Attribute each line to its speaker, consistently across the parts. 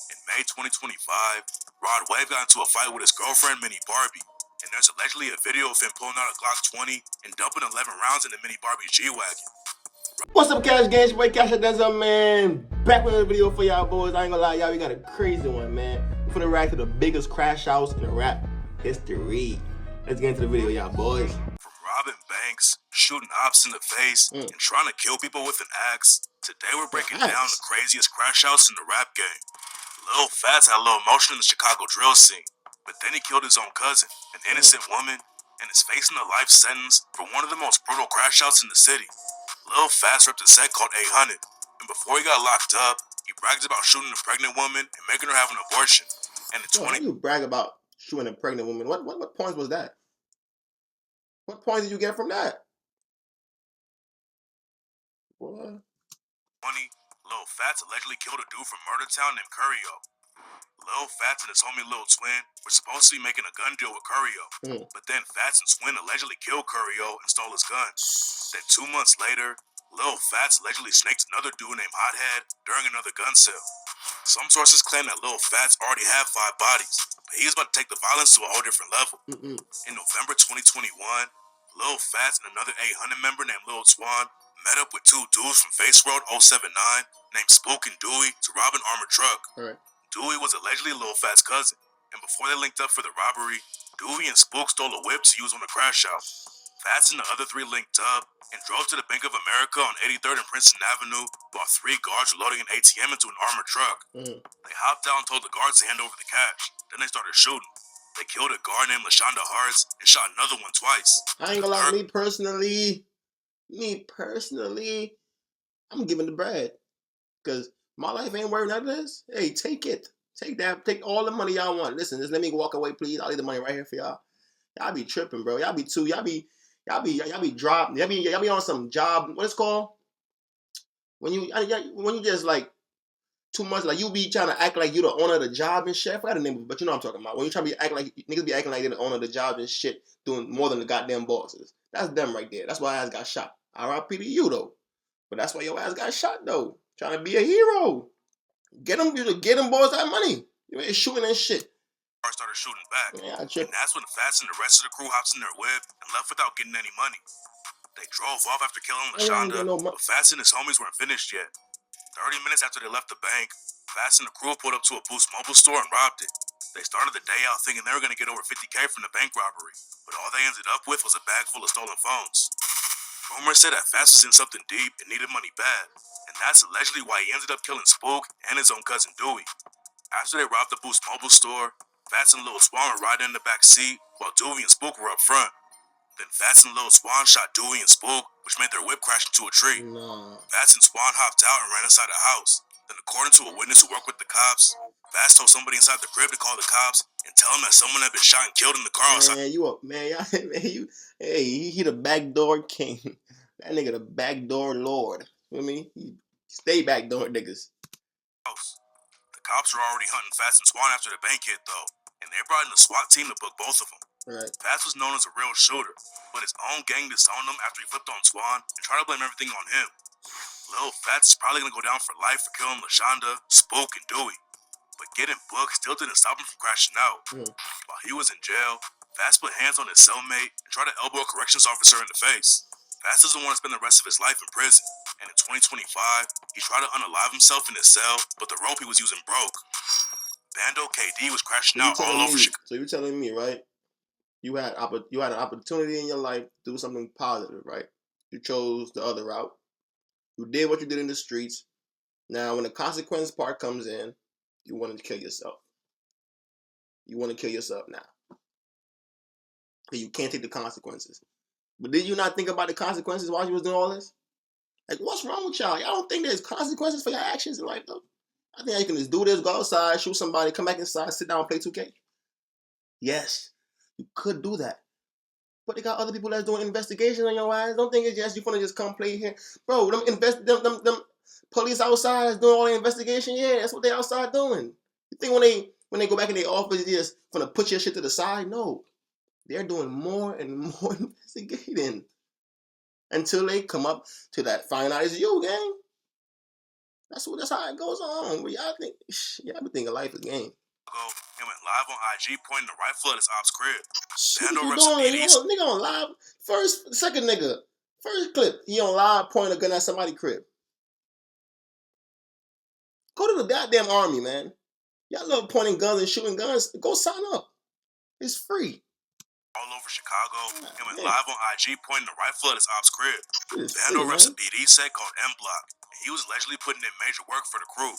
Speaker 1: In May 2025, Rod Wave got into a fight with his girlfriend, Mini Barbie, and there's allegedly a video of him pulling out a Glock 20 and dumping 11 rounds in the Mini Barbie's G-Wagon.
Speaker 2: What's up, Cash Gang? It's your boy CASHOUT DANZEL, man. Back with another video for y'all boys. I ain't gonna lie, y'all, we got a crazy one, man. We're finna react to the biggest crash outs in rap history. Let's get into the video, y'all boys.
Speaker 1: From robbing banks, shooting ops in the face, and trying to kill people with an axe, today we're breaking down the craziest crash outs in the rap game. Lil Fats had a little emotion in the Chicago drill scene, but then he killed his own cousin, an innocent woman, and is facing a life sentence for one of the most brutal crash outs in the city. Lil Fats ripped a set called 800, and before he got locked up, he brags about shooting a pregnant woman and making her have an abortion. And in 20
Speaker 2: you brag about shooting a pregnant woman? What points was that? What points did you get from that? What?
Speaker 1: 20, Lil Fats allegedly killed a dude from Murder Town named Curio. Lil Fats and his homie Lil Twin were supposed to be making a gun deal with Curio, but then Fats and Twin allegedly killed Curio and stole his gun. Then 2 months later, Lil Fats allegedly snaked another dude named Hothead during another gun sale. Some sources claim that Lil Fats already had 5 bodies, but he was about to take the violence to a whole different level. In November 2021, Lil Fats and another 800 member named Lil Twan met up with 2 dudes from Face Road 079 named Spook and Dewey to rob an armored truck. Dewey was allegedly Lil Fats' cousin, and before they linked up for the robbery, Dewey and Spook stole a whip to use on the crash out. Fats and the other 3 linked up and drove to the Bank of America on 83rd and Princeton Avenue while 3 guards were loading an ATM into an armored truck. They hopped out and told the guards to hand over the cash. Then they started shooting. They killed a guard named LaShonda Hartz and shot another one twice.
Speaker 2: I ain't gonna lie, me personally, I'm giving the bread. Because my life ain't worth none of this. Hey, take it. Take that. Take all the money y'all want. Listen, just let me walk away, please. I'll leave the money right here for y'all. Y'all be tripping, bro. Y'all be dropping. Y'all be on some job. What it's called? When you just like too much, like you be trying to act like you the owner of the job and shit. I forgot the name of it, but you know what I'm talking about. When you try to be acting like niggas be acting like they're the owner of the job and shit, doing more than the goddamn bosses. That's them right there. That's why ass got shot. R.I.P. to you though. But that's why your ass got shot though. Trying to be a hero. Get them boys that money. You ain't shooting and shit.
Speaker 1: Started shooting back,
Speaker 2: yeah,
Speaker 1: and that's when Fats and the rest of the crew hops in their whip and left without getting any money. They drove off after killing LaShonda, but Fats and his homies weren't finished yet. 30 minutes after they left the bank, Fats and the crew pulled up to a Boost Mobile store and robbed it. They started the day out thinking they were going to get over $50K from the bank robbery, but all they ended up with was a bag full of stolen phones. Rumors said that Fats was in something deep and needed money bad, and that's allegedly why he ended up killing Spook and his own cousin Dewey. After they robbed the Boost Mobile store, Fats and Lil Twan were riding in the back seat while Dewey and Spook were up front. Then Fats and Lil Twan shot Dewey and Spook, which made their whip crash into a tree. Fats and Twan hopped out and ran inside the house. Then according to a witness who worked with the cops, Fats told somebody inside the crib to call the cops and tell them that someone had been shot and killed in the car outside.
Speaker 2: He the backdoor king. That nigga the backdoor lord. You know what I mean? He stay backdoor niggas.
Speaker 1: The cops were already hunting Fats and Twan after the bank hit though, and they brought in a SWAT team to book both of them. Fats was known as a real shooter, but his own gang disowned him after he flipped on Twan and tried to blame everything on him. Lil Fats is probably gonna go down for life for killing LaShonda, Spook, and Dewey, but getting booked still didn't stop him from crashing out. While he was in jail, Fats put hands on his cellmate and tried to elbow a corrections officer in the face. Fats doesn't want to spend the rest of his life in prison, and in 2025, he tried to unalive himself in his cell, but the rope he was using broke. Bando KD was crashing out all over Chicago.
Speaker 2: So you're telling me, right? You had an opportunity in your life to do something positive, right? You chose the other route. You did what you did in the streets. Now, when the consequence part comes in, you want to kill yourself. You want to kill yourself now. You can't take the consequences. But did you not think about the consequences while you was doing all this? Like, what's wrong with y'all? Y'all don't think there's consequences for your actions in life, though? I think you can just do this, go outside, shoot somebody, come back inside, sit down, play 2K. Yes, you could do that. But they got other people that's doing investigations on your ass. Don't think it's just you want to just come play here. Bro, them police outside is doing all the investigation. Yeah, that's what they outside doing. You think when they go back in their office, they're just gonna put your shit to the side? No. They're doing more and more investigating until they come up to that finalize you, gang. That's how it goes on. But y'all be thinking life is a game.
Speaker 1: And went live on IG pointing the rifle at his ops crib.
Speaker 2: What you doing? Nigga on live. Second nigga. First clip, he on live pointing a gun at somebody's crib. Go to the goddamn army, man. Y'all love pointing guns and shooting guns. Go sign up. It's free.
Speaker 1: All over Chicago and went live on IG pointing the rifle at his ops crib. Bando
Speaker 2: free,
Speaker 1: reps a BD set called M Block, and he was allegedly putting in major work for the crew.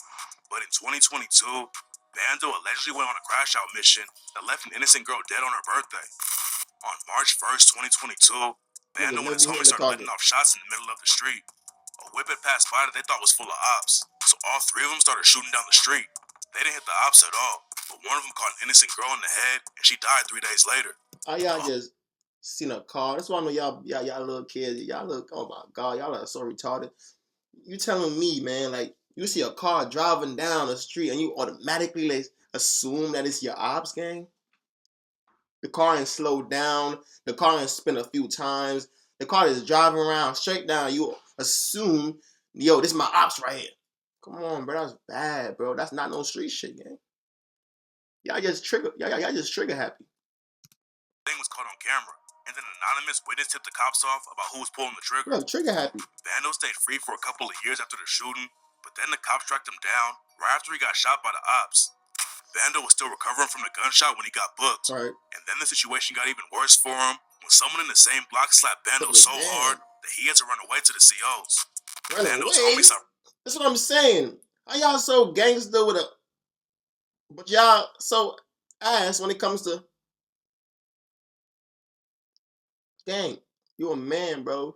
Speaker 1: But in 2022, Bando allegedly went on a crash out mission that left an innocent girl dead on her birthday. On March 1st, 2022, Bando and his homies started letting off shots in the middle of the street. A whip had passed by that they thought was full of ops, so all three of them started shooting down the street. They didn't hit the ops at all, but one of them caught an innocent girl in the head, and she died 3 days later.
Speaker 2: Y'all just seen a car. That's why I know y'all little kids. Y'all look, oh my God, y'all are so retarded. You telling me, man, like, you see a car driving down the street and you automatically like, assume that it's your ops gang? The car ain't slowed down. The car ain't spin a few times. The car is driving around straight down. You assume, yo, this is my ops right here. Come on, bro. That's bad, bro. That's not no street shit, gang. Y'all just trigger happy.
Speaker 1: Thing was caught on camera, and then an anonymous witness tipped the cops off about who was pulling the trigger.
Speaker 2: Bro, trigger happy.
Speaker 1: Bando stayed free for a couple of years after the shooting, but then the cops tracked him down right after he got shot by the ops. Bando was still recovering from the gunshot when he got booked.
Speaker 2: Right.
Speaker 1: And then the situation got even worse for him when someone in the same block slapped Bando so hard that he had to run away to the COs. Bando's homies are...
Speaker 2: That's what I'm saying. How y'all so gangster with a... But y'all so ass when it comes to... Gang, you a man, bro.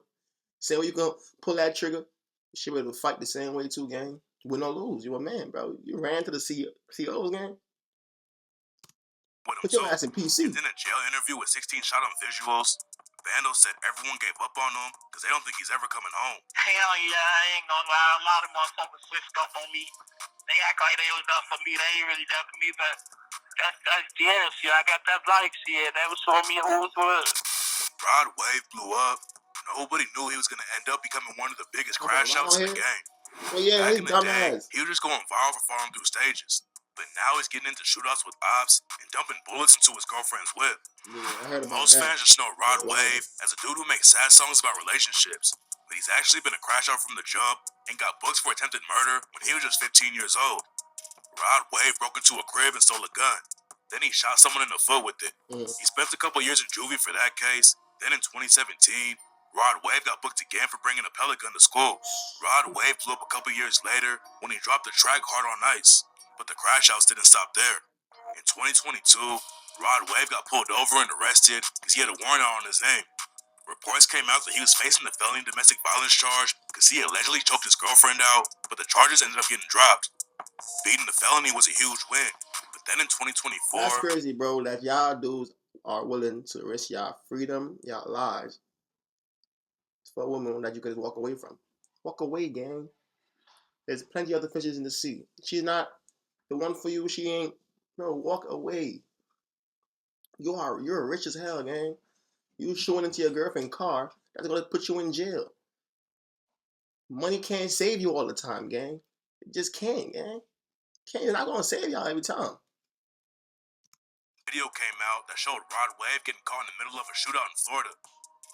Speaker 2: Same way you can pull that trigger, you should be able to fight the same way too, gang. Win or lose, you a man, bro. You ran to the COs, gang. Put your ass in PC.
Speaker 1: And in a jail interview with 16 shot on visuals, Bando said everyone gave up on him because they don't think he's ever coming home.
Speaker 3: Hell yeah, I ain't gonna lie. A lot of motherfuckers switched up on me. They act like they was up for me. They ain't really up for me, but that's jail shit. I got that life shit. That was showing me who was what.
Speaker 1: Rod Wave blew up. Nobody knew he was gonna end up becoming one of the biggest crash outs in the game.
Speaker 2: Well, yeah,
Speaker 1: back in the day, he was just going viral for falling through stages. But now he's getting into shootouts with ops and dumping bullets into his girlfriend's whip.
Speaker 2: Yeah, I heard about
Speaker 1: Most fans just know Rod Wave as a dude who makes sad songs about relationships. But he's actually been a crash out from the jump and got booked for attempted murder when he was just 15 years old. Rod Wave broke into a crib and stole a gun. Then he shot someone in the foot with it. He spent a couple years in juvie for that case. Then in 2017, Rod Wave got booked again for bringing a pellet gun to school. Rod Wave blew up a couple years later when he dropped the track Hard on Ice. But the crash outs didn't stop there. In 2022, Rod Wave got pulled over and arrested because he had a warrant out on his name. Reports came out that he was facing a felony domestic violence charge because he allegedly choked his girlfriend out, but the charges ended up getting dropped. Beating the felony was a huge win. But then in 2024...
Speaker 2: That's crazy, bro, that y'all dudes are willing to risk y'all freedom, y'all lives, for a woman that you could just walk away from. Walk away, gang. There's plenty of other fishes in the sea. She's not the one for you. She ain't. Bro, walk away. You're rich as hell, gang. You showing into your girlfriend's car, that's gonna put you in jail. Money can't save you all the time, gang. It just can't, gang. It's not gonna save y'all every time.
Speaker 1: Video came out that showed Rod Wave getting caught in the middle of a shootout in Florida.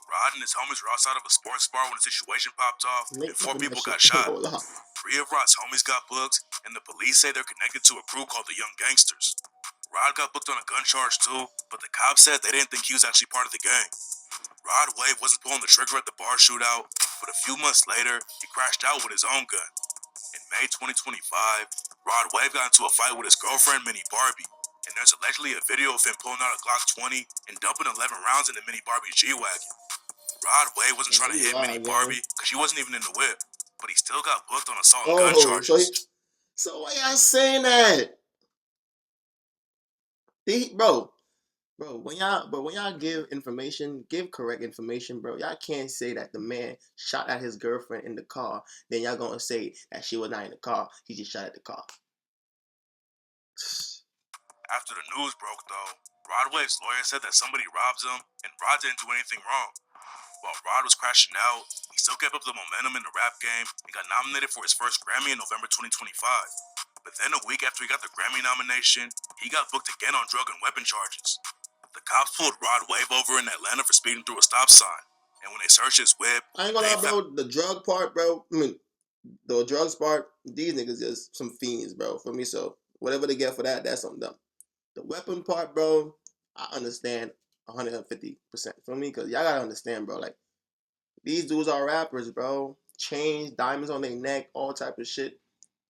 Speaker 1: Rod and his homies were outside of a sports bar when the situation popped off, and 4 people got shot. 3 of Rod's homies got booked, and the police say they're connected to a crew called the Young Gangsters. Rod got booked on a gun charge too, but the cops said they didn't think he was actually part of the gang. Rod Wave wasn't pulling the trigger at the bar shootout, but a few months later, he crashed out with his own gun. In May 2025, Rod Wave got into a fight with his girlfriend, Mini Barbie, and there's allegedly a video of him pulling out a Glock 20 and dumping 11 rounds into Mini Barbie's G-Wagon. Rod Wave wasn't trying to hit Mini Barbie because she wasn't even in the whip, but he still got booked on assault and gun charges.
Speaker 2: So why y'all saying that? Bro, when y'all give information, give correct information, bro. Y'all can't say that the man shot at his girlfriend in the car, then y'all gonna say that she was not in the car, he just shot at the car.
Speaker 1: After the news broke, though, Rod Wave's lawyer said that somebody robbed him, and Rod didn't do anything wrong. While Rod was crashing out, he still kept up the momentum in the rap game and got nominated for his first Grammy in November 2025. But then a week after he got the Grammy nomination, he got booked again on drug and weapon charges. The cops pulled Rod Wave over in Atlanta for speeding through a stop sign, and when they searched his whip,
Speaker 2: I ain't gonna lie, bro. The drug part, bro. I mean, the drugs part. These niggas just some fiends, bro. For me, so whatever they get for that, that's something dumb. The weapon part, bro. I understand 150%. For me, cause y'all gotta understand, bro. Like these dudes are rappers, bro. Chains, diamonds on their neck, all type of shit.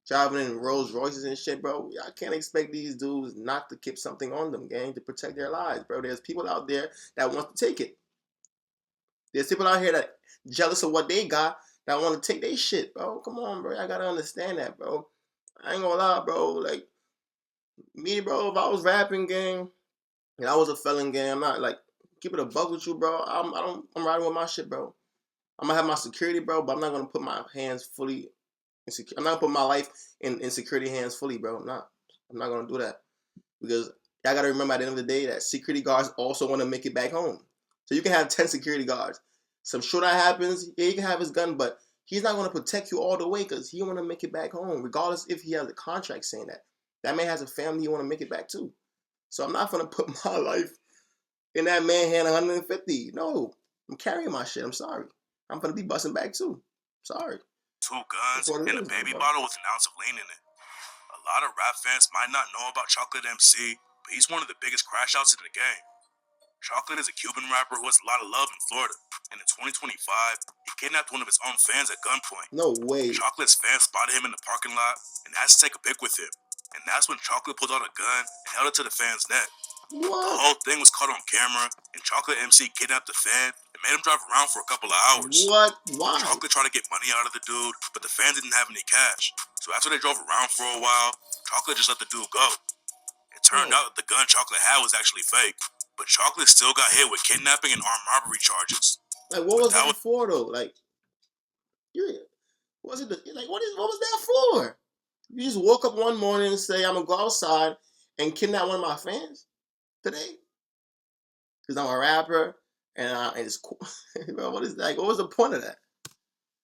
Speaker 2: Driving in Rolls Royces and shit, bro. I can't expect these dudes not to keep something on them, gang, to protect their lives, bro. There's people out there that want to take it. There's people out here that jealous of what they got that want to take their shit, bro. Come on, bro. I gotta understand that, bro. I ain't gonna lie, bro. Like me, bro. If I was rapping, gang, and I was a felon, gang, I'm not like keep it a buck with you, bro. I'm riding with my shit, bro. I'm gonna have my security, bro, but I'm not gonna put my hands fully. I'm not gonna put my life in security hands fully, bro. I'm not gonna do that because y'all gotta remember at the end of the day that security guards also want to make it back home. So you can have 10 security guards. Some shit that happens, yeah, he can have his gun, but he's not gonna protect you all the way because he want to make it back home, regardless if he has a contract saying that. That man has a family he want to make it back to. So I'm not gonna put my life in that man hand 150. No, I'm carrying my shit. I'm sorry. I'm gonna be busting back too. Sorry.
Speaker 1: 2 guns and a baby bottle with an ounce of lean in it. A lot of rap fans might not know about Chocolate MC, but he's one of the biggest crash outs in the game. Chocolate is a Cuban rapper who has a lot of love in Florida, and in 2025, he kidnapped one of his own fans at gunpoint.
Speaker 2: No way.
Speaker 1: Chocolate's fans spotted him in the parking lot and asked to take a pic with him, and that's when Chocolate pulled out a gun and held it to the fan's neck.
Speaker 2: What?
Speaker 1: The whole thing was caught on camera, and Chocolate MC kidnapped the fan and made him drive around for a couple of hours.
Speaker 2: What? Why?
Speaker 1: Chocolate tried to get money out of the dude, but the fan didn't have any cash. So after they drove around for a while, Chocolate just let the dude go. It turned out that the gun Chocolate had was actually fake, but Chocolate still got hit with kidnapping and armed robbery charges.
Speaker 2: Like, what was that for, though? Like, was it like what was that for? You just woke up one morning and say I'm gonna go outside and kidnap one of my fans today because I'm a rapper and it's cool. Bro, what is that? Like, what was the point of that?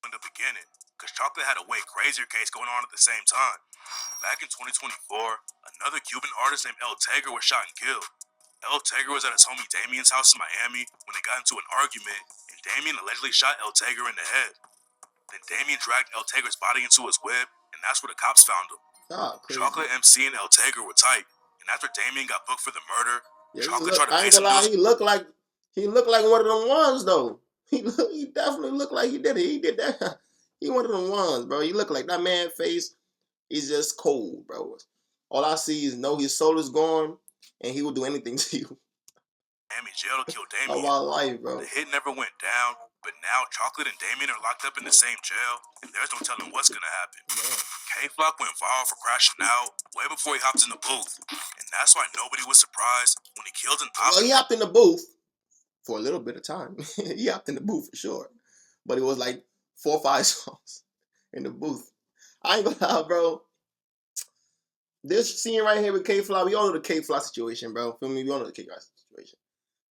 Speaker 1: In the beginning, because Chocolate had a way crazier case going on at the same time. Back in 2024, another Cuban artist named El Tegre was shot and killed. El Tegre was at his homie Damien's house in Miami when they got into an argument, and Damien allegedly shot El Tegre in the head. Then Damien dragged El Tegre's body into his whip, and that's where the cops found him. Chocolate MC and El Tegre were tight, and after Damien got booked for the murder, Chocolate tried to pay some dudes.
Speaker 2: He looked like one of them ones, though. He definitely looked like he did it. He did that. He one of them ones, bro. He looked like that man face. He's just cold, bro. All I see is know his soul is gone, and he will do anything to you.
Speaker 1: Miami jail to kill Damien.
Speaker 2: All my life, bro.
Speaker 1: The hit never went down, but now Chocolate and Damien are locked up in the same jail, and there's no telling what's gonna happen. K-Flock went viral for crashing out way before he hopped in the booth, and that's why nobody was surprised when he killed an op.
Speaker 2: Well, he hopped in the booth for a little bit of time. He hopped in the booth for sure, but it was like 4 or 5 songs in the booth. I ain't gonna lie, bro. This scene right here with K-Flock, we all know the K-Flock situation, bro. Feel me? We all know the K-Flock situation.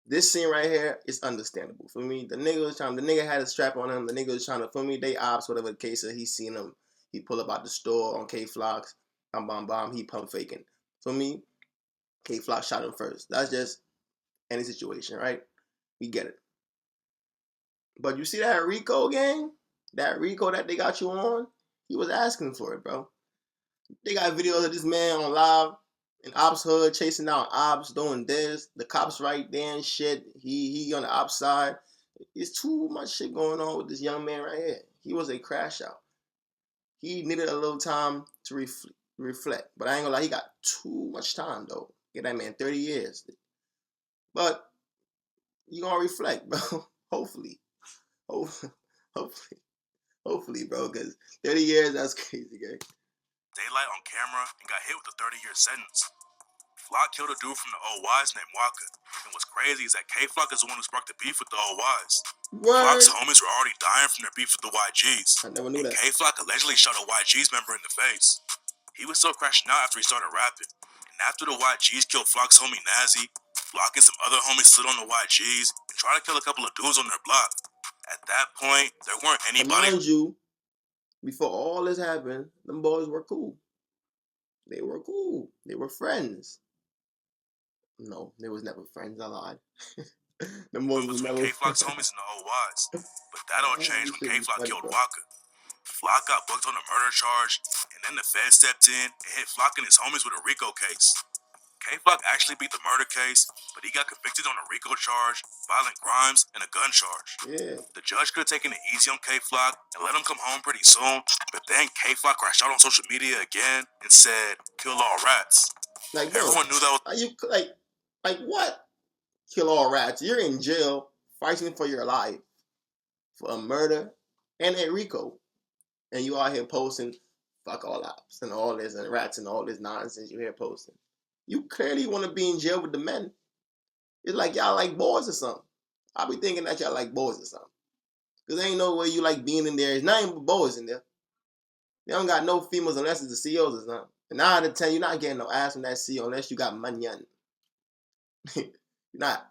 Speaker 2: This scene right here is understandable. For me, the nigga had a strap on him. The nigga was trying to, for me, they ops, whatever the case is. He seen him. He pull up out the store on K-Flocks. Bam. He pump faking. For me, K-Flock shot him first. That's just any situation, right? We get it. But you see that Rico gang? That Rico that they got you on? He was asking for it, bro. They got videos of this man on live in Ops Hood chasing down Ops, doing this. The cops right there and shit. He on the Ops side. There's too much shit going on with this young man right here. He was a crash out. He needed a little time to reflect. But I ain't gonna lie, he got too much time, though. Get that man 30 years. But you gonna reflect, bro. Hopefully, bro. Because 30 years, that's crazy, gang.
Speaker 1: Daylight on camera and got hit with a 30-year sentence. Flock killed a dude from the OYs named Waka. And what's crazy is that K-Flock is the one who sparked the beef with the OYs. Flock's homies were already dying from their beef with the YGs.
Speaker 2: I never knew that.
Speaker 1: K-Flock allegedly shot a YG's member in the face. He was still crashing out after he started rapping. And after the YGs killed Flock's homie Nazi, Flock and some other homies slid on the YGs and tried to kill a couple of dudes on their block. At that point, there weren't
Speaker 2: But
Speaker 1: anybody.
Speaker 2: mind you, before all this happened, them boys were cool. They were cool. They were friends. No, they was never friends. I lied. Them boys was
Speaker 1: Between
Speaker 2: never.
Speaker 1: K-Flock's homies and the OYs. But that all changed
Speaker 2: This
Speaker 1: when
Speaker 2: shit be
Speaker 1: K-Flock
Speaker 2: funny,
Speaker 1: killed
Speaker 2: bro.
Speaker 1: Waka. Flock got booked on a murder charge, and then the Fed stepped in and hit Flock and his homies with a RICO case. K-Flock actually beat the murder case, but he got convicted on a RICO charge, violent crimes, and a gun charge.
Speaker 2: Yeah.
Speaker 1: The judge could have taken it easy on K-Flock and let him come home pretty soon, but then K-Flock crashed out on social media again and said, "Kill all rats."
Speaker 2: Like, bro,
Speaker 1: Everyone knew that was
Speaker 2: are you like what? Kill all rats. You're in jail fighting for your life for a murder and a RICO, and you out here posting fuck all ops and all this and rats and all this nonsense you here posting. You clearly want to be in jail with the men. It's like y'all like boys or something. I be thinking that y'all like boys or something. Cause ain't no way you like being in there. There's not even boys in there. They don't got no females unless it's the CEOs or something. And 9 out of 10, you're not getting no ass from that CEO unless you got money on it. You're not.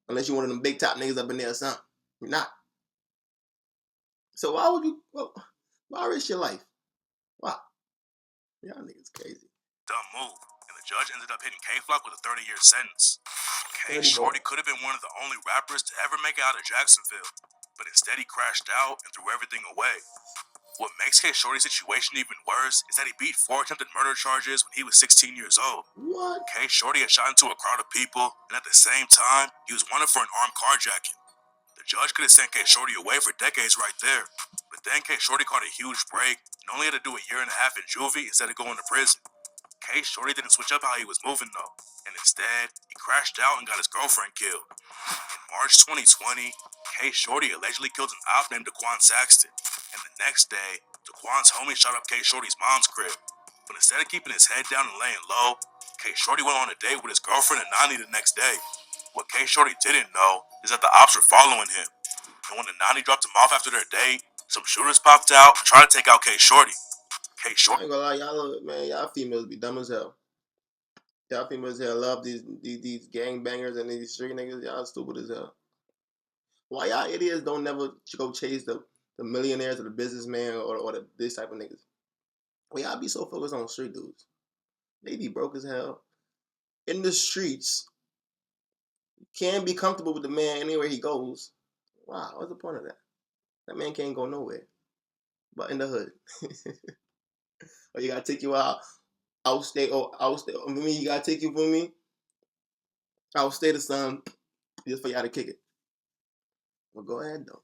Speaker 2: Unless you one of them big top niggas up in there or something. You're not. So why would you, why risk your life? Why? Y'all niggas crazy.
Speaker 1: dumb move, and the judge ended up hitting K-Flock with a 30-year sentence. K-Shorty could have been one of the only rappers to ever make it out of Jacksonville, but instead he crashed out and threw everything away. What makes K-Shorty's situation even worse is that he beat 4 attempted murder charges when he was 16 years old.
Speaker 2: What?
Speaker 1: K-Shorty had shot into a crowd of people, and at the same time, he was wanted for an armed carjacking. The judge could have sent K-Shorty away for decades right there, but then K-Shorty caught a huge break and only had to do a year and a half in juvie instead of going to prison. K-Shorty didn't switch up how he was moving though, and instead, he crashed out and got his girlfriend killed. In March 2020, K-Shorty allegedly killed an op named Daquan Saxton, and the next day, Daquan's homie shot up K-Shorty's mom's crib. But instead of keeping his head down and laying low, K-Shorty went on a date with his girlfriend and Nani the next day. What K-Shorty didn't know is that the ops were following him, and when the Nani dropped him off after their date, some shooters popped out and tried to take out K-Shorty.
Speaker 2: I ain't gonna lie, y'all females be dumb as hell. Y'all females here love these gang bangers and these street niggas. Y'all stupid as hell. Why y'all idiots don't never go chase the millionaires or the businessman or this type of niggas? Why y'all be so focused on street dudes? They be broke as hell. In the streets, you can't be comfortable with the man anywhere he goes. Wow, what's the point of that? That man can't go nowhere but in the hood. Or you gotta take you outstate. I mean, you gotta take you for me. Outstate the sun just for y'all to kick it. Well, go ahead though.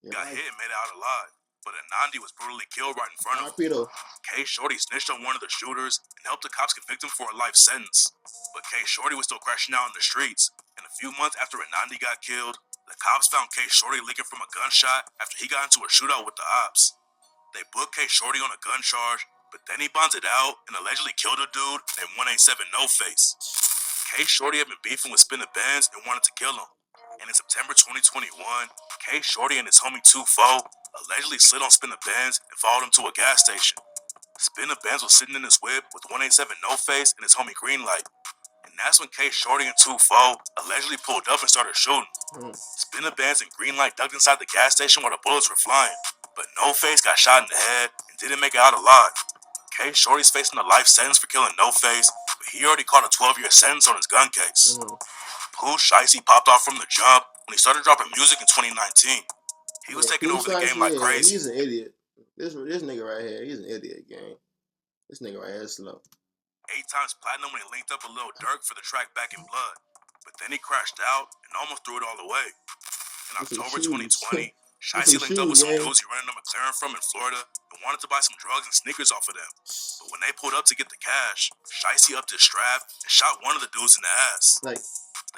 Speaker 1: Got hit and made it out alive, but Anandi was brutally killed right in front of him. K-Shorty snitched on one of the shooters and helped the cops convict him for a life sentence. But K-Shorty was still crashing out in the streets, and a few months after Anandi got killed, the cops found K-Shorty leaking from a gunshot after he got into a shootout with the ops. They booked K-Shorty on a gun charge, but then he bonded out and allegedly killed a dude named 187 No Face. K-Shorty had been beefing with Spinner Benz and wanted to kill him. And in September 2021, K-Shorty and his homie 2-4 allegedly slid on Spinner Benz and followed him to a gas station. Spinner Benz was sitting in his whip with 187 No Face and his homie Greenlight. And that's when K-Shorty and 2-4 allegedly pulled up and started shooting. Spinner Benz and Greenlight ducked inside the gas station while the bullets were flying. But No Face got shot in the head and didn't make it out alive. K-Shorty's facing a life sentence for killing No Face, but he already caught a 12-year sentence on his gun case. Pooh Shiesty popped off from the jump when he started dropping music in 2019. He was taking over the game like crazy.
Speaker 2: He's an idiot. This nigga right here, he's an idiot, gang. This nigga right here is slow.
Speaker 1: 8 times platinum when he linked up with Lil Durk for the track Back in Blood. But then he crashed out and almost threw it all away. In October 2020, Shiesty linked up with some dudes he rented a McLaren from in Florida and wanted to buy some drugs and sneakers off of them. But when they pulled up to get the cash, Shiesty upped his strap and shot one of the dudes in the ass. The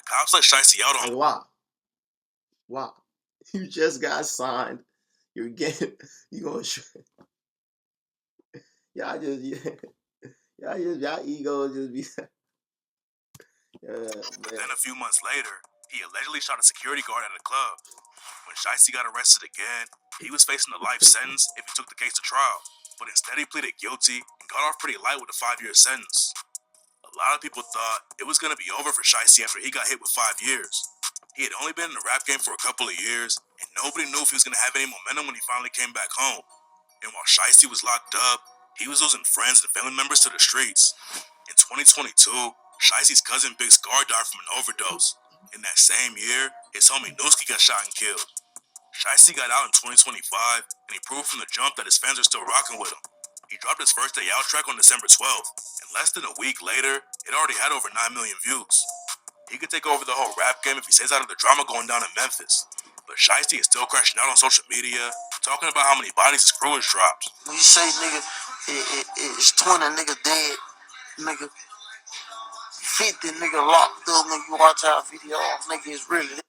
Speaker 1: cops let Shiesty out on
Speaker 2: him. Wow. You just got signed. You're getting, you gonna y'all egos just be.
Speaker 1: Then a few months later, he allegedly shot a security guard at a club. When Shiesty got arrested again, he was facing a life sentence if he took the case to trial, but instead he pleaded guilty and got off pretty light with a 5-year sentence. A lot of people thought it was going to be over for Shiesty after he got hit with 5 years. He had only been in the rap game for a couple of years, Nobody knew if he was going to have any momentum when he finally came back home. And while Shiesty was locked up, he was losing friends and family members to the streets. In 2022, Shiesty's cousin Big Scar died from an overdose. In that same year, his homie Newski got shot and killed. Shiesty got out in 2025, and he proved from the jump that his fans are still rocking with him. He dropped his first day out track on December 12th, and less than a week later, it already had over 9 million views. He could take over the whole rap game if he stays out of the drama going down in Memphis. But Shiesty is still crashing out on social media, talking about how many bodies his crew has dropped.
Speaker 3: When you say nigga, it's 20 niggas dead, nigga, 50 nigga locked up, nigga, you watch our video, nigga, it's really.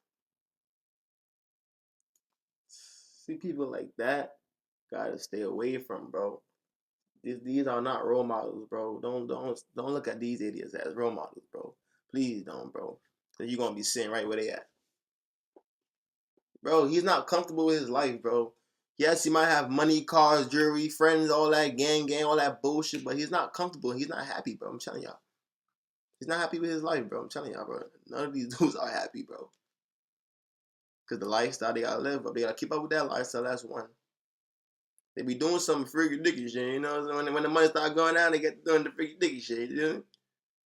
Speaker 2: See, people like that, gotta stay away from, bro. These are not role models, bro. Don't look at these idiots as role models, bro. Please don't, bro. Cause you're gonna be sitting right where they at. Bro, he's not comfortable with his life, bro. Yes, he might have money, cars, jewelry, friends, all that gang, all that bullshit, but he's not comfortable. He's not happy, bro. I'm telling y'all. He's not happy with his life, bro. I'm telling y'all, bro. None of these dudes are happy, bro. Because the lifestyle they gotta live up. They gotta keep up with that lifestyle. That's one. They be doing some freaky dicky shit, you know? So when the money start going down, they get doing the freaky dicky shit, you know?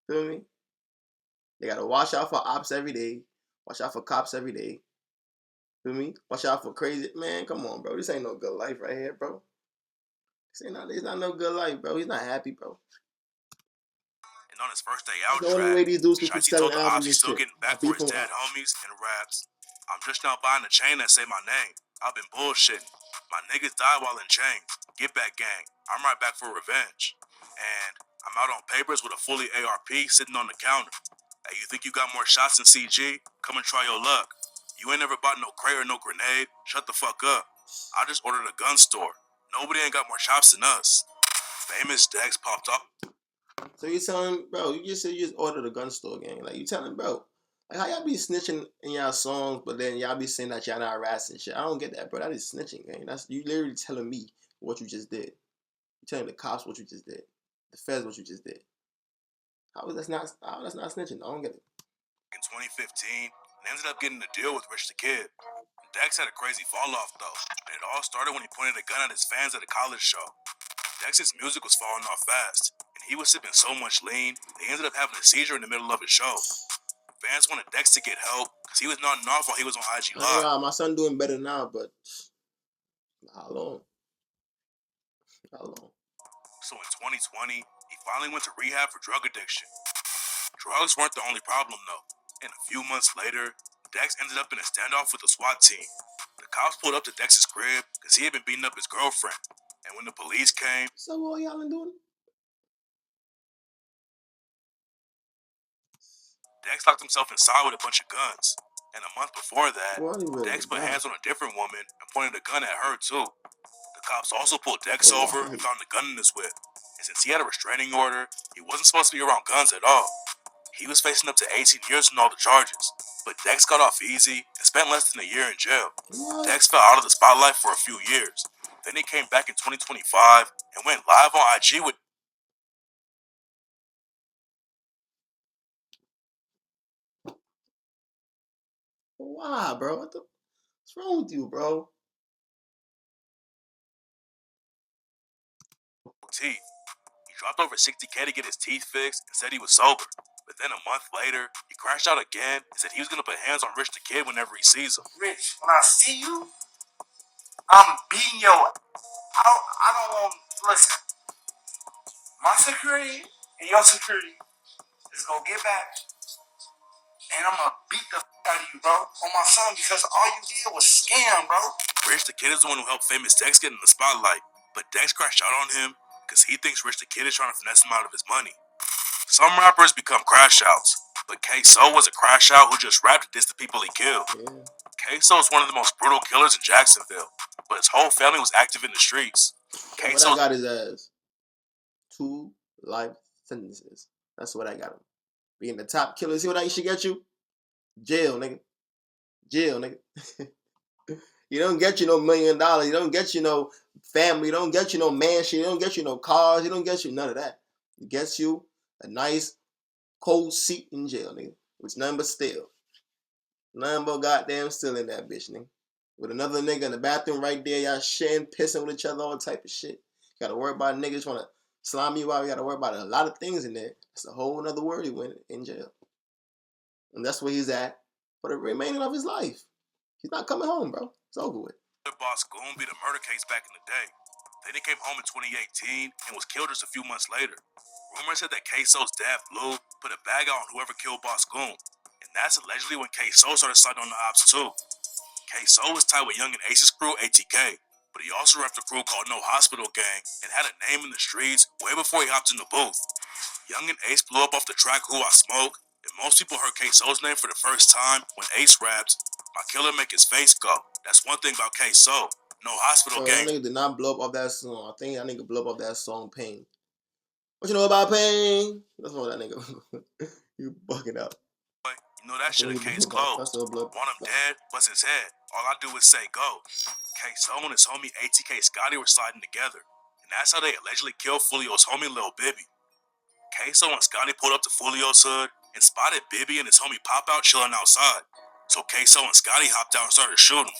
Speaker 2: Feel me? They gotta watch out for ops every day. Watch out for cops every day. Feel me? Watch out for crazy. Man, come on, bro. This ain't no good life right here, bro. This not no good life, bro. He's not happy, bro.
Speaker 1: And on his first day out
Speaker 2: the only
Speaker 1: track,
Speaker 2: way these dudes can keep
Speaker 1: Shiesty
Speaker 2: selling
Speaker 1: told the
Speaker 2: albums
Speaker 1: ops he's
Speaker 2: and
Speaker 1: still
Speaker 2: shit.
Speaker 1: getting back for his dead homies and raps. I'm just now buying a chain that say my name. I've been bullshitting. My niggas died while in chains. Get back, gang. I'm right back for revenge. And I'm out on papers with a fully ARP sitting on the counter. Hey, you think you got more shots than CG? Come and try your luck. You ain't never bought no crate or no grenade. Shut the fuck up. I just ordered a gun store. Nobody ain't got more chops than us. Famous Dex popped up.
Speaker 2: So you telling, bro, you just said you just ordered a gun store gang. Like, you telling, bro, like, how y'all be snitching in y'all songs, but then y'all be saying that y'all not harassing shit. I don't get that, bro. That is snitching, gang. That's, you literally telling me what you just did. You telling the cops what you just did. The feds what you just did. How that's not snitching? I don't get it.
Speaker 1: In 2015, and ended up getting a deal with Rich the Kid. Dex had a crazy fall off though, and it all started when he pointed a gun at his fans at a college show. Dex's music was falling off fast, and he was sipping so much lean, they ended up having a seizure in the middle of his show. Fans wanted Dex to get help, because he was nodding off while he was on IG Live.
Speaker 2: Yeah, my son doing better now, but how long? How long?
Speaker 1: So in 2020, he finally went to rehab for drug addiction. Drugs weren't the only problem though, and a few months later, Dex ended up in a standoff with the SWAT team. The cops pulled up to Dex's crib because he had been beating up his girlfriend, and when the police came,
Speaker 2: so what y'all been doing?
Speaker 1: Dex locked himself inside with a bunch of guns. And a month before that, Dex put hands on a different woman and pointed a gun at her too. The cops also pulled Dex over and found the gun in his whip. And since he had a restraining order, he wasn't supposed to be around guns at all. He was facing up to 18 years on all the charges. But Dex got off easy and spent less than a year in jail. Dex fell out of the spotlight for a few years. Then he came back in 2025 and went live on IG with
Speaker 2: Why, bro? What's wrong with you, bro?
Speaker 1: teeth. He dropped over 60K to get his teeth fixed and said he was sober. But then a month later, he crashed out again and said he was going to put hands on Rich the Kid whenever he sees him.
Speaker 3: Rich, when I see you, I'm beating your. I don't want. Listen, my security and your security is gonna get back, and I'm gonna beat the out of you, bro, on my son because all you did was scam, bro.
Speaker 1: Rich the Kid is the one who helped famous Dex get in the spotlight, but Dex crashed out on him because he thinks Rich the Kid is trying to finesse him out of his money. Some rappers become crash outs, but K-So was a crash out who just rapped to diss the people he killed.
Speaker 2: Yeah.
Speaker 1: K-So is one of the most brutal killers in Jacksonville, but his whole family was active in the streets.
Speaker 2: What I got his ass 2 life sentences. That's what I got him. Being the top killer. See what I should get you? Jail, nigga. Jail, nigga. You don't get you no $1 million. You don't get you no family. You don't get you no mansion. You don't get you no cars. You don't get you none of that. It gets you a nice cold seat in jail, nigga. Which nothing but still. Nothing but goddamn still in that bitch, nigga. with another nigga in the bathroom right there. Y'all shitting, pissing with each other, all type of shit. You gotta worry about niggas trying to slime you out. You gotta worry about a lot of things in there. It's a whole another world he went in jail. And that's where he's at for the remaining of his life. He's not coming home, bro. It's over with.
Speaker 1: Boss Goon beat a murder case back in the day. Then he came home in 2018 and was killed just a few months later. Rumors said that Queso's dad Blue put a bag out on whoever killed Boss Goon, and that's allegedly when Queso started sliding on the ops too. Queso was tied with Young and Ace's crew ATK, but he also repped a crew called No Hospital Gang and had a name in the streets way before he hopped in the booth. Young and Ace blew up off the track Who I Smoke, and most people heard Queso's name for the first time when Ace raps, "My killer make his face go." That's one thing about Queso. No Hospital Gang.
Speaker 2: That nigga did not blow up off that song. I think that nigga blew up off that song Pain. What you know about Pain? That's what that nigga. You bugging out.
Speaker 1: You know that shit a case closed. Want him dead? Bust his head. All I do is say go. Queso and his homie ATK Scotty were sliding together, and that's how they allegedly killed Fulio's homie Lil Bibby. Queso and Scotty pulled up to Fulio's hood and spotted Bibby and his homie Pop Out chilling outside. So Queso and Scotty hopped out and started shooting.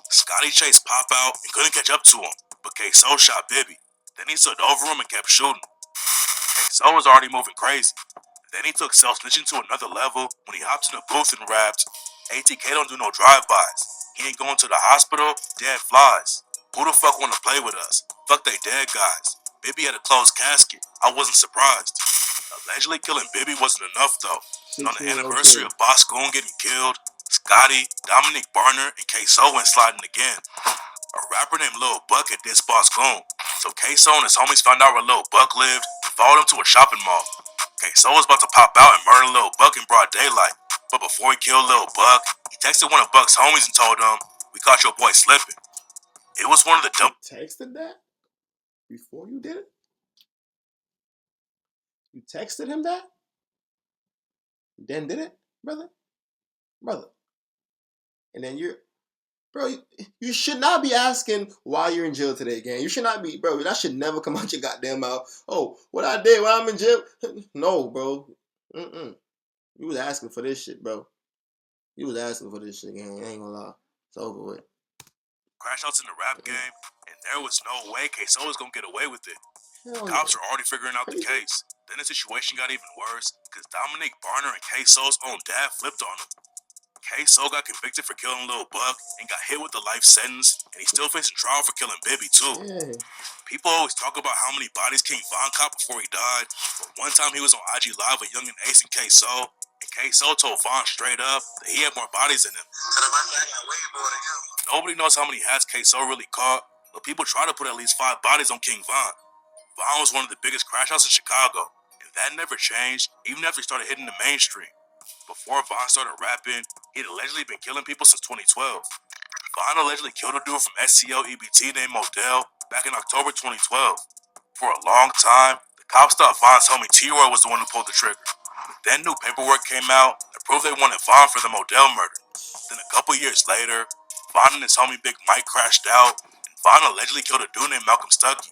Speaker 1: Scotty chased Pop Out and couldn't catch up to him, but Queso shot Bibby. Then he stood over him and kept shooting. Queso was already moving crazy. Then he took self-snitching to another level when he hopped in the booth and rapped, "ATK don't do no drive-bys. He ain't going to the hospital, dead flies. Who the fuck wanna play with us? Fuck they dead guys. Bibby had a closed casket. I wasn't surprised." Allegedly killing Bibby wasn't enough though. And on the anniversary of Boss Goon getting killed, Scotty, Dominic Barner, and Queso went sliding again. A rapper named Lil Buck had dissed Boss Goon, so Queso and his homies found out where Lil Buck lived and followed him to a shopping mall. Queso was about to pop out and murder Lil Buck in broad daylight, but before he killed Lil Buck, he texted one of Buck's homies and told him, "We caught your boy slipping." It was one of the dumb.
Speaker 2: You texted that before you did it? You texted him that? Then did it, brother? And then you should not be asking why you're in jail today, gang. You should not be, bro. That should never come out your goddamn mouth. Oh, what I did while I'm in jail? No, bro. You was asking for this shit, bro. You was asking for this shit, gang. I ain't gonna lie. It's over with.
Speaker 1: Crash outs in the rap game, and there was no way Queso was gonna get away with it. Cops are already figuring out the case. Then the situation got even worse, because Dominic Barner and Queso's own dad flipped on him. Queso got convicted for killing Lil Buck and got hit with the life sentence, and he's still facing trial for killing Bibby too.
Speaker 2: Yeah.
Speaker 1: People always talk about how many bodies King Von caught before he died, but one time he was on IG Live with Young and Ace and Queso told Von straight up that he had more bodies than him. Nobody knows how many hats Queso really caught, but people try to put at least 5 bodies on King Von. Von was one of the biggest crash outs in Chicago, and that never changed even after he started hitting the mainstream. Before Von started rapping, he'd allegedly been killing people since 2012. Von allegedly killed a dude from SCO EBT named Modell back in October 2012. For a long time, the cops thought Von's homie T-Roy was the one who pulled the trigger. But then new paperwork came out that proved they wanted Von for the Modell murder. Then a couple years later, Von and his homie Big Mike crashed out, and Von allegedly killed a dude named Malcolm Stuckey.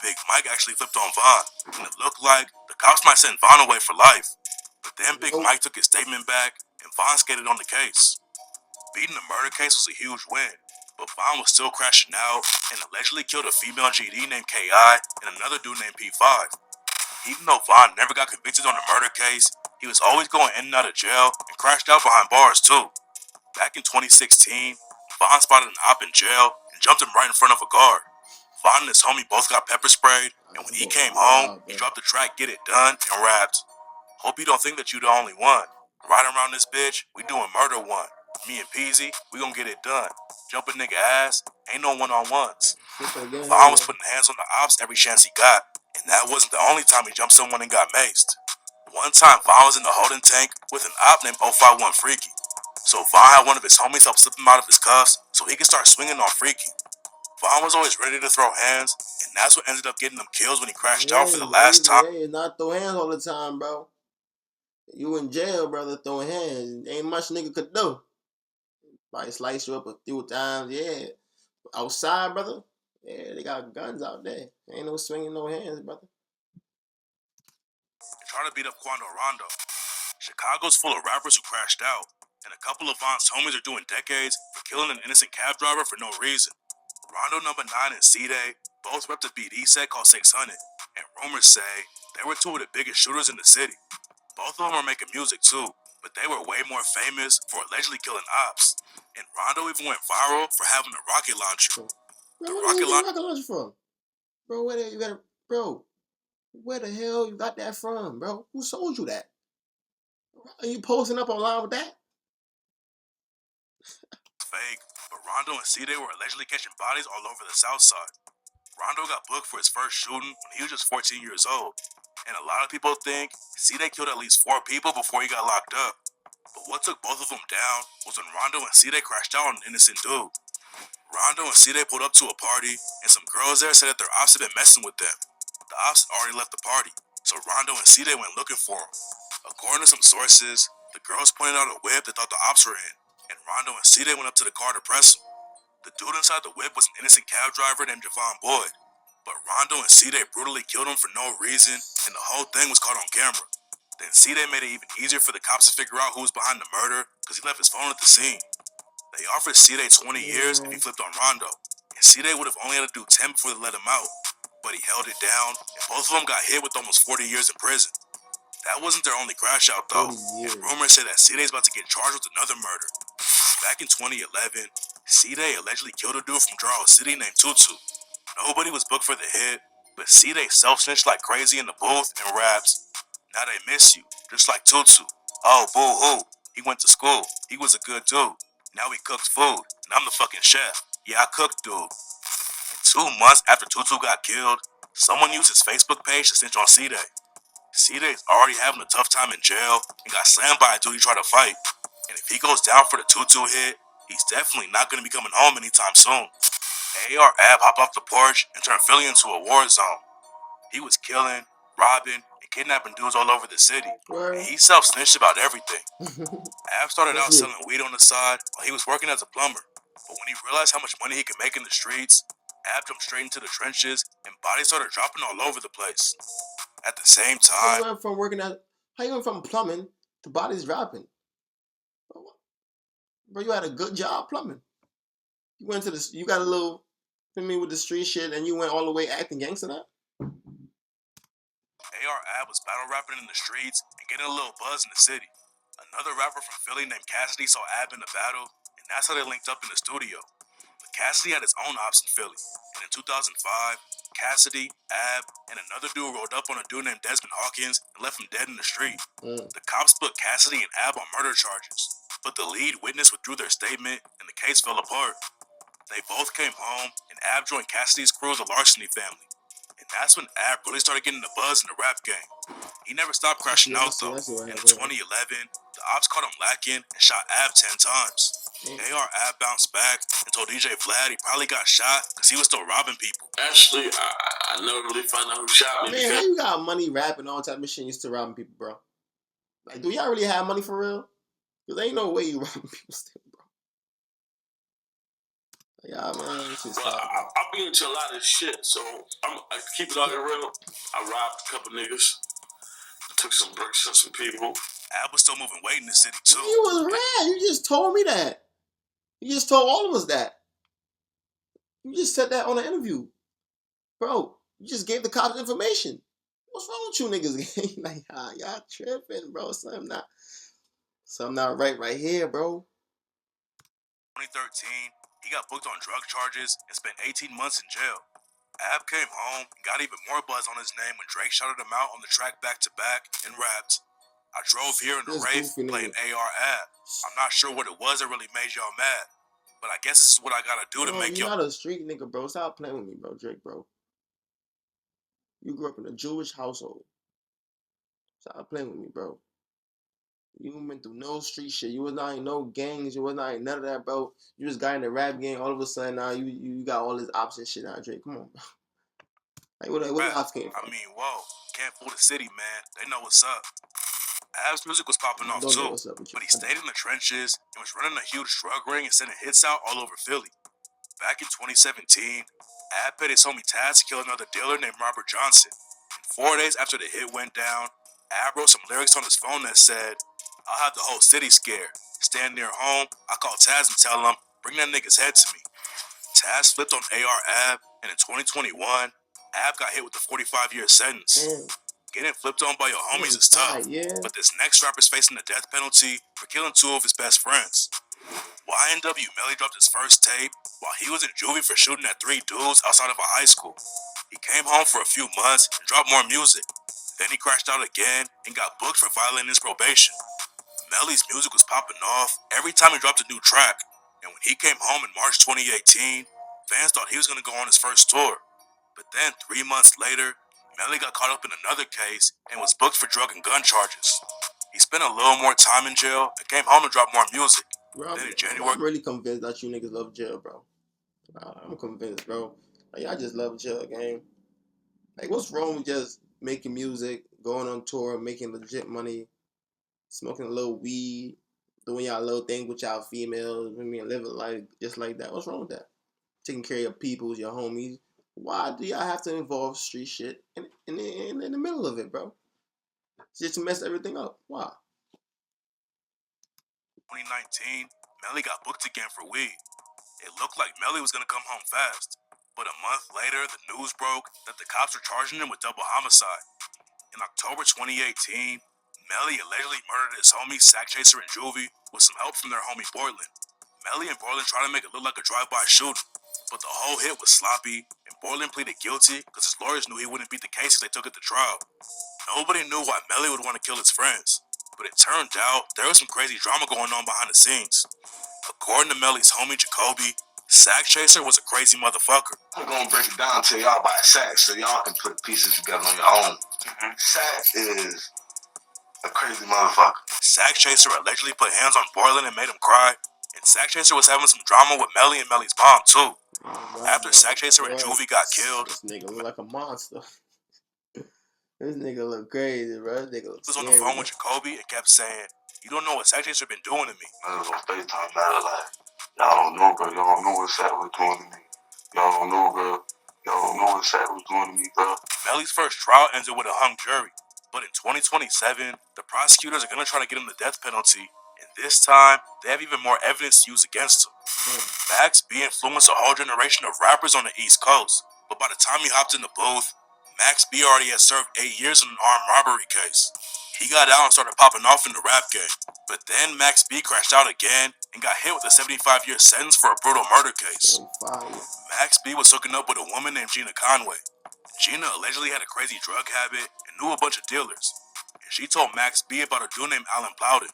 Speaker 1: Big Mike actually flipped on Von, and it looked like the cops might send Von away for life. But then Big Mike took his statement back, and Von skated on the case. Beating the murder case was a huge win, but Von was still crashing out and allegedly killed a female GD named KI and another dude named P5. Even though Von never got convicted on the murder case, he was always going in and out of jail and crashed out behind bars too. Back in 2016, Von spotted an op in jail and jumped him right in front of a guard. Von and his homie both got pepper sprayed, and when he came home, he dropped the track "Get It Done" and rapped, "Hope you don't think that you the only one. Riding around this bitch, we doing murder one. Me and Peasy, we gon' get it done. Jump a nigga ass, ain't no one-on-ones." Von was putting hands on the ops every chance he got, and that wasn't the only time he jumped someone and got maced. One time, Von was in the holding tank with an op named 051 Freaky. So Von had one of his homies help slip him out of his cuffs so he could start swinging on Freaky. Von was always ready to throw hands, and that's what ended up getting him kills when he crashed out for the last time.
Speaker 2: Yeah, not throw hands all the time, bro. You in jail, brother, throwing hands. Ain't much nigga could do. Probably slice you up a few times, yeah. Outside, brother, yeah, they got guns out there. Ain't no swinging no hands, brother.
Speaker 1: Trying to beat up Quando Rondo. Chicago's full of rappers who crashed out. and a couple of Von's homies are doing decades for killing an innocent cab driver for no reason. Rondo number 9 and C-Day both repped a BD set called 600, and rumors say they were two of the biggest shooters in the city. Both of them were making music too, but they were way more famous for allegedly killing ops. And Rondo even went viral for having a rocket launcher.
Speaker 2: Bro, where did you get a rocket launcher from? Bro, where the hell you got that from, bro? Who sold you that? Are you posting up online with that?
Speaker 1: Fake, but Rondo and C-Day were allegedly catching bodies all over the South Side. Rondo got booked for his first shooting when he was just 14 years old, and a lot of people think C-Day killed at least 4 people before he got locked up. But what took both of them down was when Rondo and C-Day crashed out on an innocent dude. Rondo and C-Day pulled up to a party, and some girls there said that their ops had been messing with them. The ops had already left the party, so Rondo and C-Day went looking for him. According to some sources, the girls pointed out a whip they thought the ops were in, and Rondo and C-Day went up to the car to press him. The dude inside the whip was an innocent cab driver named Javon Boyd, but Rondo and C-Day brutally killed him for no reason, and the whole thing was caught on camera. Then C-Day made it even easier for the cops to figure out who was behind the murder because he left his phone at the scene. They offered C-Day 20 years if he flipped on Rondo, and C-Day would have only had to do 10 before they let him out, but he held it down, and both of them got hit with almost 40 years in prison. That wasn't their only crash out though, and rumors say that C-Day's about to get charged with another murder. Back in 2011, C-Day allegedly killed a dude from Charles City named Tutu. Nobody was booked for the hit, but C-Day self-snitched like crazy in the booth and raps, "Now they miss you, just like Tutu. Oh, boo-hoo. He went to school. He was a good dude. Now he cooks food, and I'm the fucking chef. Yeah, I cooked, dude." And 2 months after Tutu got killed, someone used his Facebook page to snitch on C-Day. C-Day's already having a tough time in jail and got slammed by a dude he tried to fight. And if he goes down for the Tutu hit, he's definitely not going to be coming home anytime soon. AR Ab hopped off the porch and turned Philly into a war zone. He was killing, robbing, and kidnapping dudes all over the city. And he self-snitched about everything. Ab started out selling weed on the side while he was working as a plumber. But when he realized how much money he could make in the streets, Ab jumped straight into the trenches and bodies started dropping all over the place. At the same time,
Speaker 2: how you went from plumbing to bodies dropping? Bro, you had a good job plumbing. You got a little, with the street shit, and you went all the way acting gangster now?
Speaker 1: AR Ab was battle rapping in the streets and getting a little buzz in the city. Another rapper from Philly named Cassidy saw Ab in the battle, and that's how they linked up in the studio. But Cassidy had his own ops in Philly, and in 2005, Cassidy, Ab, and another dude rolled up on a dude named Desmond Hawkins and left him dead in the street. The cops put Cassidy and Ab on murder charges, but the lead witness withdrew their statement, and the case fell apart. They both came home, and Ab joined Cassidy's crew as the Larceny family. And that's when Ab really started getting the buzz in the rap game. He never stopped crashing out though. And in 2011, the ops caught him lacking and shot Ab 10 times. AR Ab bounced back and told DJ Vlad he probably got shot because he was still robbing people.
Speaker 3: Actually, I never really found out who shot me.
Speaker 2: Man, how you got money rapping all type of shit and you still robbing people, bro? Like, do y'all really have money for real? Because ain't no way you robbing people still, bro. Like, y'all, man, this is
Speaker 3: I'll be into a lot of shit, so I keep it on the real. I robbed a couple niggas, took some bricks from some people.
Speaker 1: Ab was still moving weight in the city too.
Speaker 2: You was rad. You just told me that. You just told all of us that. You just said that on an interview. Bro, you just gave the cops information. What's wrong with you niggas? Like, y'all tripping, bro. Something not right here, bro.
Speaker 1: 2013, he got booked on drug charges and spent 18 months in jail. Ab came home and got even more buzz on his name when Drake shouted him out on the track back to back and rapped, "I drove here in a Wraith playing AR Ab. I'm not sure what it was that really made y'all mad, but I guess this is what I gotta do to make y'all."
Speaker 2: You're not a street nigga, bro. Stop playing with me, bro, Drake, bro. You grew up in a Jewish household. Stop playing with me, bro. You went through no street shit. You was not in no gangs. You was not in none of that, bro. You just got in the rap game. All of a sudden, now you got all this opposite shit now, Drake. Come on, bro. Like, what the ops came from?
Speaker 1: I mean, whoa. Can't fool the city, man. They know what's up. Ab's music was popping off too, but he stayed in the trenches and was running a huge drug ring and sending hits out all over Philly. Back in 2017, Ab paid his homie Taz to kill another dealer named Robert Johnson. And 4 days after the hit went down, Ab wrote some lyrics on his phone that said, "I'll have the whole city scared." Standing near home, I call Taz and tell him, bring that nigga's head to me. Taz flipped on AR Ab, and in 2021, Ab got hit with a 45-year sentence. Getting flipped on by your homies is tough, but this next rapper's facing the death penalty for killing two of his best friends. YNW Melly dropped his first tape while he was in juvie for shooting at 3 dudes outside of a high school. He came home for a few months and dropped more music. Then he crashed out again and got booked for violating his probation. Melly's music was popping off every time he dropped a new track, and when he came home in March 2018, fans thought he was going to go on his first tour. But then 3 months later, Melly got caught up in another case and was booked for drug and gun charges. He spent a little more time in jail and came home to drop more music.
Speaker 2: Bro,
Speaker 1: Then in January,
Speaker 2: I'm really convinced that you niggas love jail, bro. I'm convinced, bro. Like, y'all just love jail, gang. Like, what's wrong with just making music, going on tour, making legit money, smoking a little weed, doing y'all little thing with y'all females, I mean, living life just like that? What's wrong with that? Taking care of your peoples, your homies. Why do y'all have to involve street shit in the middle of it, bro? Just to mess everything up. Why?
Speaker 1: 2019, Melly got booked again for weed. It looked like Melly was going to come home fast. But a month later, the news broke that the cops were charging him with double homicide. In October 2018, Melly allegedly murdered his homie Sack Chaser and Juvie with some help from their homie Borland. Melly and Borland tried to make it look like a drive-by shooting, but the whole hit was sloppy, and Borland pleaded guilty because his lawyers knew he wouldn't beat the case if they took it to trial. Nobody knew why Melly would want to kill his friends, but it turned out there was some crazy drama going on behind the scenes. According to Melly's homie Jacoby, Sack Chaser was a crazy motherfucker.
Speaker 3: I'm gonna break it down to y'all by Sack so y'all can put pieces together on your own. Sack is a crazy motherfucker.
Speaker 1: Sack Chaser allegedly put hands on Borland and made him cry, and Sack Chaser was having some drama with Melly and Melly's mom too. After Sack Chaser and Juvie got killed,
Speaker 2: this nigga look like a monster. This nigga look crazy, bro. This nigga look
Speaker 1: he was on the phone with Jacoby and kept saying, "You don't know what Sack Chaser been doing to me."
Speaker 3: I was on FaceTime, man. Like, y'all don't know, bro. Y'all don't know what Sack was doing to me. Y'all don't know, bro. Y'all don't know what Sack was doing to me, bro.
Speaker 1: Melly's first trial ended with a hung jury, but in 2027, the prosecutors are gonna try to get him the death penalty, and this time they have even more evidence to use against him. Max B influenced a whole generation of rappers on the East Coast, but by the time he hopped in the booth, Max B already had served 8 years in an armed robbery case. He got out and started popping off in the rap game, but then Max B crashed out again and got hit with a 75-year sentence for a brutal murder case. Max B was hooking up with a woman named Gina Conway. Gina allegedly had a crazy drug habit and knew a bunch of dealers, and she told Max B about a dude named Alan Plowden.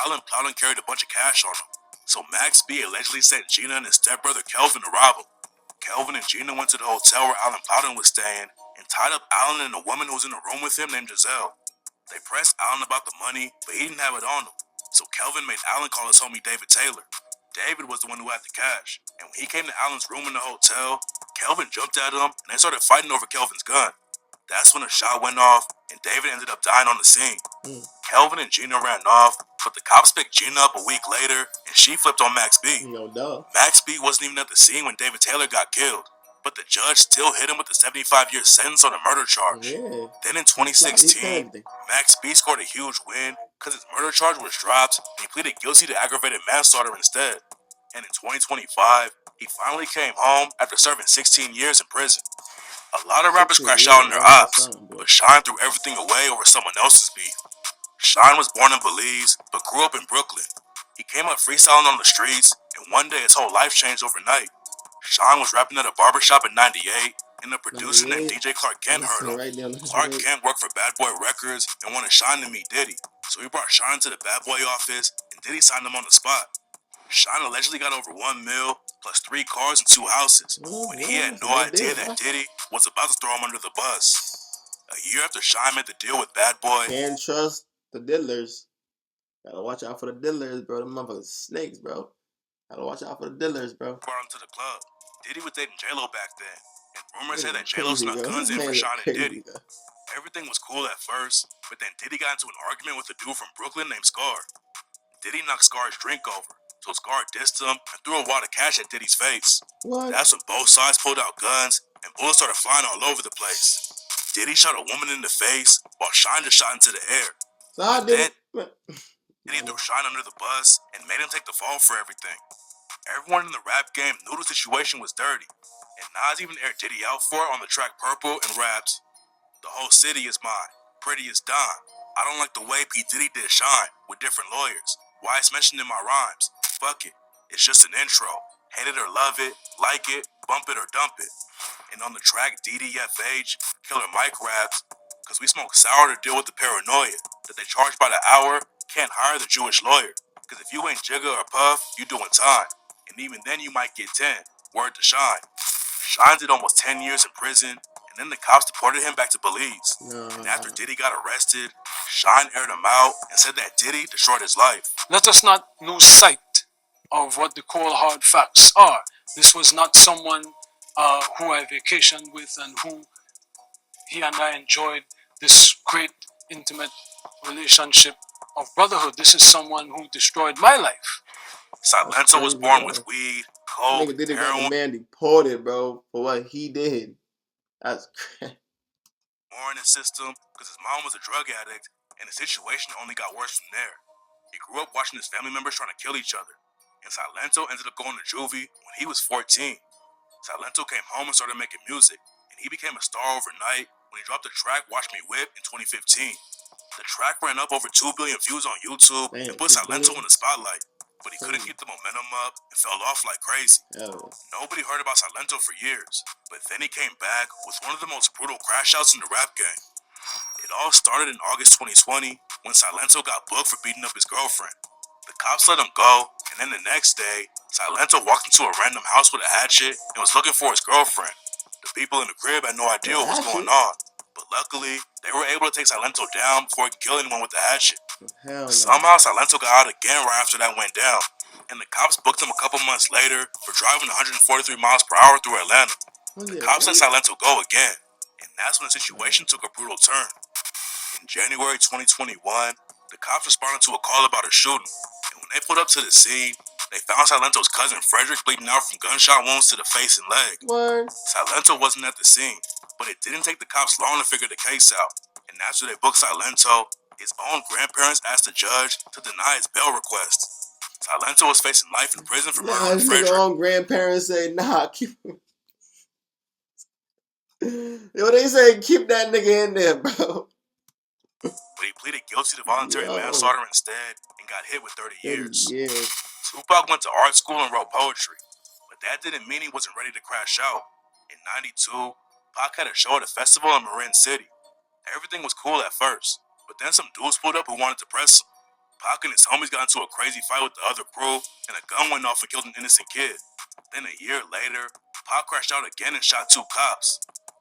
Speaker 1: Alan Plowden carried a bunch of cash on him, so Max B allegedly sent Gina and his stepbrother Kelvin to rob him. Kelvin and Gina went to the hotel where Alan Plowden was staying and tied up Alan and a woman who was in a room with him named Giselle. They pressed Alan about the money, but he didn't have it on him, so Kelvin made Alan call his homie David Taylor. David was the one who had the cash, and when he came to Alan's room in the hotel, Kelvin jumped at him and they started fighting over Kelvin's gun. That's when a shot went off and David ended up dying on the scene. Kelvin and Gina ran off, but the cops picked Gina up a week later and she flipped on Max B. Max B wasn't even at the scene when David Taylor got killed, but the judge still hit him with a 75-year sentence on a murder charge. Then in 2016, Max B scored a huge win because his murder charge was dropped and he pleaded guilty to aggravated manslaughter instead. And in 2025, he finally came home after serving 16 years in prison. A lot of rappers crash out on their ops, but Shine threw everything away over someone else's beef. Shine was born in Belize, but grew up in Brooklyn. He came up freestyling on the streets, and one day his whole life changed overnight. Shine was rapping at a barbershop in '98, and a producer named DJ Clark Kent heard him. Clark Kent worked for Bad Boy Records and wanted Shine to meet Diddy, so he brought Shine to the Bad Boy office, and Diddy signed him on the spot. Shine allegedly got over $1 million plus 3 cars and 2 houses, when he had no idea that Diddy was about to throw him under the bus. A year after Shine made the deal with Bad Boy,
Speaker 2: can't trust the diddlers. Gotta watch out for the diddlers, bro. Them motherfuckers snakes, bro. Gotta watch out for the diddlers, bro.
Speaker 1: Brought him to the club. Diddy was dating J-Lo back then, and rumors said that J-Lo snuck guns in for Shine and Diddy. Everything was cool at first, but then Diddy got into an argument with a dude from Brooklyn named Scar. Diddy knocked Scar's drink over, so Scar dissed him and threw a wad of cash at Diddy's face. That's when both sides pulled out guns and bullets started flying all over the place. Diddy shot a woman in the face while Shine just shot into the air. Diddy threw Shine under the bus and made him take the fall for everything. Everyone in the rap game knew the situation was dirty, and Nas even aired Diddy out for it on the track Purple and raps, "The whole city is mine, pretty as Don. I don't like the way P. Diddy did Shine with different lawyers. Why it's mentioned in my rhymes? Fuck it, it's just an intro. Hate it or love it, like it, bump it or dump it." And on the track DDFH, Killer Mike raps, "Cause we smoke sour to deal with the paranoia that they charge by the hour, can't hire the Jewish lawyer. Cause if you ain't Jigga or Puff, you doing time. And even then you might get 10, word to Shine." Shine did almost 10 years in prison, and then the cops deported him back to Belize. And after Diddy got arrested, Shine aired him out and said that Diddy destroyed his life.
Speaker 4: Let us not lose sight of what the cold hard facts are. This was not someone who I vacationed with and who he and I enjoyed this great intimate relationship of brotherhood. This is someone who destroyed my life.
Speaker 1: Silento was born with weed, coke,
Speaker 2: Nigga Diddy got the
Speaker 1: heroin,
Speaker 2: man deported, bro, for what he did. That's crazy.
Speaker 1: more in his system because his mom was a drug addict, and the situation only got worse from there. He grew up watching his family members trying to kill each other, and Silento ended up going to juvie when he was 14. Silento came home and started making music, and he became a star overnight when he dropped the track Watch Me Whip in 2015. The track ran up over 2 billion views on YouTube and put Silento in the spotlight, but he couldn't keep the momentum up and fell off like crazy. Nobody heard about Silento for years, but then he came back with one of the most brutal crash outs in the rap game. It all started in August 2020 when Silento got booked for beating up his girlfriend. The cops let him go, and then the next day, Silento walked into a random house with a hatchet and was looking for his girlfriend. The people in the crib had no idea what was going on, but luckily, they were able to take Silento down before he could kill anyone with the hatchet. Somehow, Silento got out again right after that went down, and the cops booked him a couple months later for driving 143 miles per hour through Atlanta. The cops let Silento go again, and that's when the situation took a brutal turn. In January 2021, the cops responded to a call about a shooting, and when they pulled up to the scene, they found Silento's cousin Frederick bleeding out from gunshot wounds to the face and leg. Silento wasn't at the scene, but it didn't take the cops long to figure the case out, and after they booked Silento, his own grandparents asked the judge to deny his bail request. Silento was facing life in prison for murdering Frederick.
Speaker 2: His own grandparents say, nah, keep Yo, they say keep that nigga in there, bro.
Speaker 1: But he pleaded guilty to voluntary manslaughter instead and got hit with 30 years. Tupac went to art school and wrote poetry, but that didn't mean he wasn't ready to crash out. In '92, Pac had a show at a festival in Marin City. Everything was cool at first, but then some dudes pulled up who wanted to press him. Pac and his homies got into a crazy fight with the other crew, and a gun went off and killed an innocent kid. Then a year later, Pac crashed out again and shot 2 cops.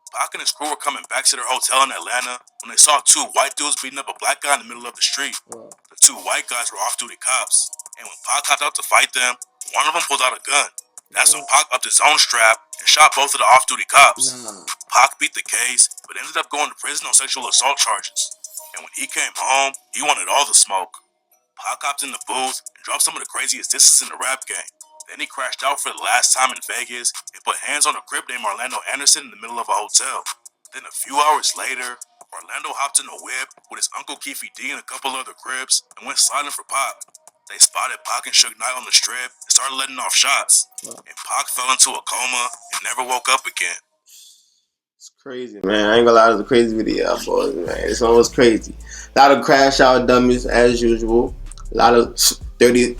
Speaker 1: Pac and his crew were coming back to their hotel in Atlanta when they saw 2 white dudes beating up a black guy in the middle of the street. The 2 white guys were off-duty cops, and when Pac hopped out to fight them, one of them pulled out a gun. That's when Pac upped his own strap and shot both of the off-duty cops. Pac beat the case, but ended up going to prison on sexual assault charges. And when he came home, he wanted all the smoke. Pac hopped in the booth and dropped some of the craziest disses in the rap game. Then he crashed out for the last time in Vegas and put hands on a crip named Orlando Anderson in the middle of a hotel. Then a few hours later, Orlando hopped in a whip with his uncle Keefy D and a couple other crips and went sliding for Pac. They spotted Pac and Suge Knight on the strip and started letting off shots. And Pac fell into a coma and never woke up again.
Speaker 2: It's crazy, man. I ain't gonna lie, it's a crazy video, boys, man. It's almost crazy. A lot of crash out dummies as usual. A lot of 30,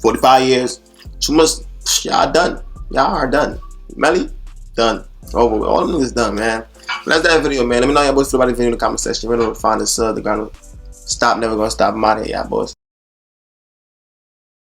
Speaker 2: 45 years. Too much. Y'all done. Y'all are done. Melly, done. Over with. All of them is done, man. But that's that video, man. Let me know y'all boys feel about the video in the comment section. Remember to find us, the ground. Stop, never gonna stop. I'm out of here, y'all boys.